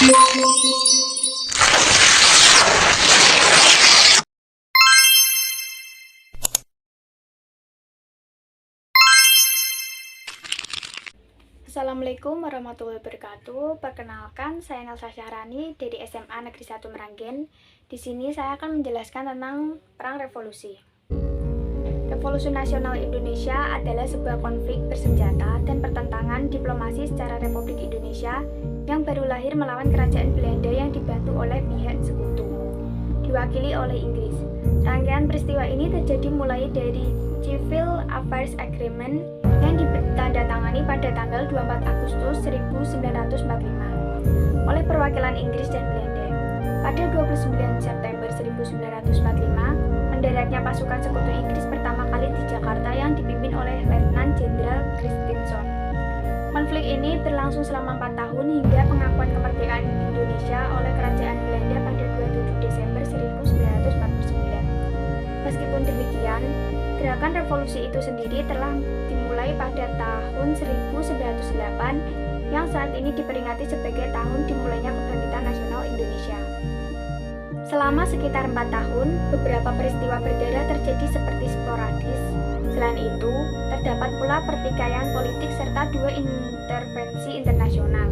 Assalamualaikum warahmatullahi wabarakatuh. Perkenalkan, saya Nelsa Syahrani dari SMA Negeri 1 Meranggen. Di sini saya akan menjelaskan tentang Perang Revolusi. Revolusi Nasional Indonesia adalah sebuah konflik bersenjata dan pertentangan diplomasi secara Republik Indonesia yang baru lahir melawan Kerajaan Belanda yang dibantu oleh pihak sekutu, diwakili oleh Inggris. Rangkaian peristiwa ini terjadi mulai dari Civil Affairs Agreement yang ditandatangani pada tanggal 24 Agustus 1945 oleh perwakilan Inggris dan Belanda. Pada 29 September 1945, mendaratnya pasukan sekutu Inggris pertama kali di Jakarta yang dipimpin oleh Letnan Jenderal Christensen. Konflik ini berlangsung selama 4 tahun hingga pengakuan kemerdekaan Indonesia oleh Kerajaan Belanda pada 27 Desember 1949. Meskipun demikian, gerakan revolusi itu sendiri telah dimulai pada tahun 1908 yang saat ini diperingati sebagai tahun dimulainya kebangkitan nasional Indonesia. Selama sekitar 4 tahun, beberapa peristiwa berdarah terjadi seperti sporadis. Selain itu, terdapat pula pertikaian politik serta 2 intervensi internasional.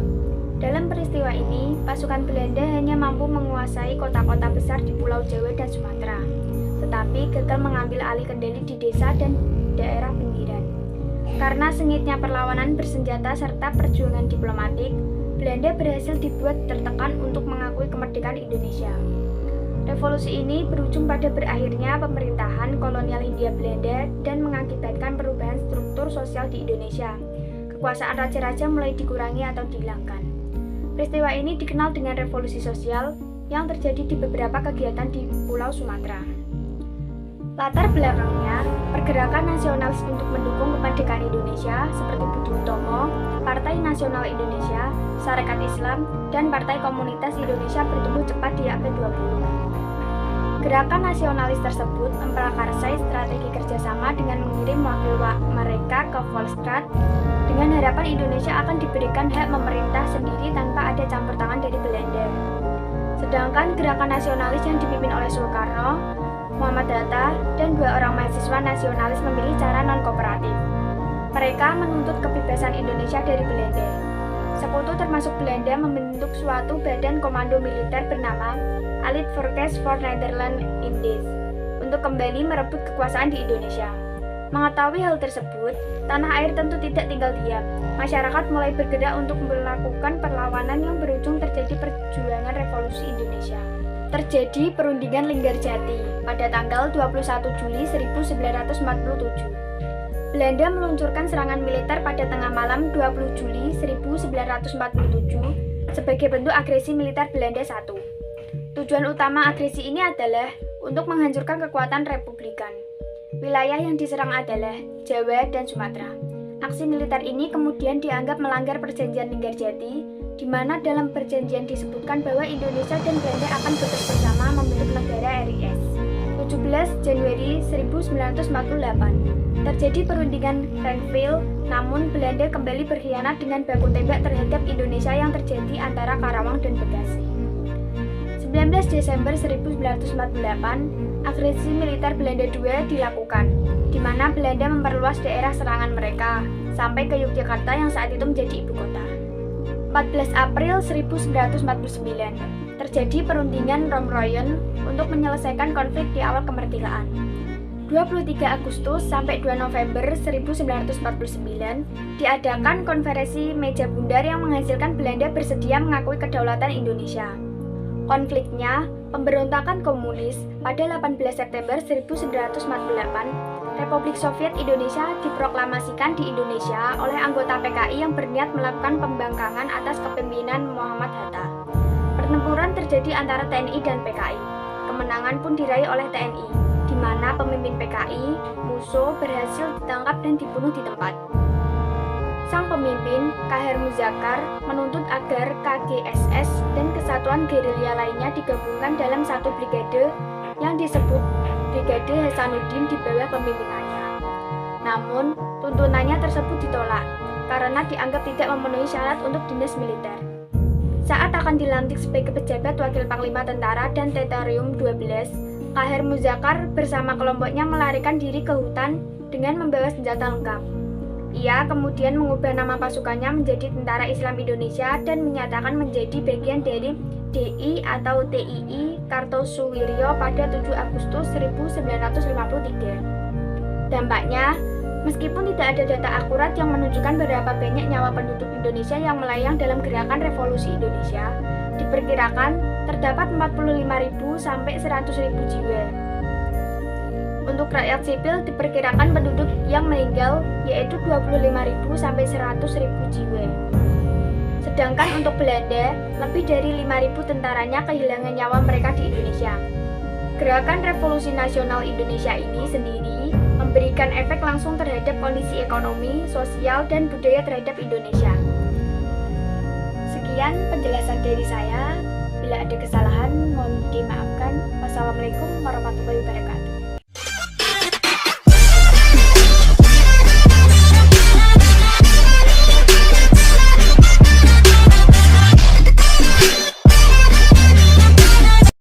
Dalam peristiwa ini, pasukan Belanda hanya mampu menguasai kota-kota besar di Pulau Jawa dan Sumatera, tetapi gagal mengambil alih kendali di desa dan daerah pinggiran. Karena sengitnya perlawanan bersenjata serta perjuangan diplomatik, Belanda berhasil dibuat tertekan untuk mengakui kemerdekaan Indonesia. Revolusi ini berujung pada berakhirnya pemerintahan kolonial Hindia Belanda dan mengakibatkan perubahan struktur sosial di Indonesia. Kekuasaan raja-raja mulai dikurangi atau dihilangkan. Peristiwa ini dikenal dengan revolusi sosial yang terjadi di beberapa kegiatan di Pulau Sumatera. Latar belakangnya, pergerakan nasionalis untuk mendukung kemerdekaan Indonesia seperti Budi Utomo, Partai Nasional Indonesia, Sarekat Islam, dan Partai Komunitas Indonesia bertumbuh cepat di abad 20. Gerakan nasionalis tersebut memprakarsai strategi kerjasama dengan mengirim wakil mereka ke Volksstraat dengan harapan Indonesia akan diberikan hak memerintah sendiri tanpa ada campur tangan dari Belanda. Sedangkan gerakan nasionalis yang dipimpin oleh Soekarno, Muhammad Hatta, dan 2 orang mahasiswa nasionalis memilih cara non-kooperatif. Mereka menuntut kebebasan Indonesia dari Belanda. Sekutu termasuk Belanda membentuk suatu badan komando militer bernama Allied Forces for Netherlands Indies untuk kembali merebut kekuasaan di Indonesia. Mengetahui hal tersebut, tanah air tentu tidak tinggal diam. Masyarakat mulai bergerak untuk melakukan perlawanan yang berujung terjadi perjuangan revolusi Indonesia. Terjadi perundingan Linggarjati pada tanggal 21 Juli 1947. Belanda meluncurkan serangan militer pada tengah malam 20 Juli 1947 sebagai bentuk agresi militer Belanda I. Tujuan utama agresi ini adalah untuk menghancurkan kekuatan Republikan. Wilayah yang diserang adalah Jawa dan Sumatera. Aksi militer ini kemudian dianggap melanggar perjanjian Linggarjati, di mana dalam perjanjian disebutkan bahwa Indonesia dan Belanda akan bekerjasama membentuk negara RIS. 17 Januari 1948 terjadi perundingan Renville, namun Belanda kembali berkhianat dengan baku tembak terhadap Indonesia yang terjadi antara Karawang dan Bekasi. 19 Desember 1948, agresi militer Belanda II dilakukan, di mana Belanda memperluas daerah serangan mereka sampai ke Yogyakarta yang saat itu menjadi ibu kota. 14 April 1949, terjadi perundingan Romroyen untuk menyelesaikan konflik di awal kemerdekaan. 23 Agustus sampai 2 November 1949, diadakan konferensi Meja Bundar yang menghasilkan Belanda bersedia mengakui kedaulatan Indonesia. Konfliknya, pemberontakan komunis pada 18 September 1948, Republik Soviet Indonesia diproklamasikan di Indonesia oleh anggota PKI yang berniat melakukan pembangkangan atas kepemimpinan Muhammad Hatta. Pertempuran terjadi antara TNI dan PKI. Kemenangan pun diraih oleh TNI, di mana pemimpin PKI, Musso, berhasil ditangkap dan dibunuh di tempat. Sang pemimpin, Kahar Muzakar, menuntut agar KGSS dan kesatuan gerilya lainnya digabungkan dalam satu brigade yang disebut Brigade Hasanuddin di bawah pemimpinannya. Namun, tuntunannya tersebut ditolak karena dianggap tidak memenuhi syarat untuk dinas militer. Saat akan dilantik sebagai pejabat wakil panglima tentara dan Teritorium 12, Qahar Muzakkar bersama kelompoknya melarikan diri ke hutan dengan membawa senjata lengkap. Ia kemudian mengubah nama pasukannya menjadi Tentara Islam Indonesia dan menyatakan menjadi bagian dari DI atau TII Kartosuwiryo pada 7 Agustus 1953. Dampaknya, meskipun tidak ada data akurat yang menunjukkan berapa banyak nyawa penduduk Indonesia yang melayang dalam gerakan revolusi Indonesia, diperkirakan terdapat 45.000 sampai 100.000 jiwa. Untuk rakyat sipil diperkirakan penduduk yang meninggal yaitu 25.000 sampai 100.000 jiwa. Sedangkan untuk Belanda, lebih dari 5.000 tentaranya kehilangan nyawa mereka di Indonesia. Gerakan Revolusi Nasional Indonesia ini sendiri memberikan efek langsung terhadap kondisi ekonomi, sosial, dan budaya terhadap Indonesia. Sekian penjelasan dari saya. Bila ada kesalahan, mohon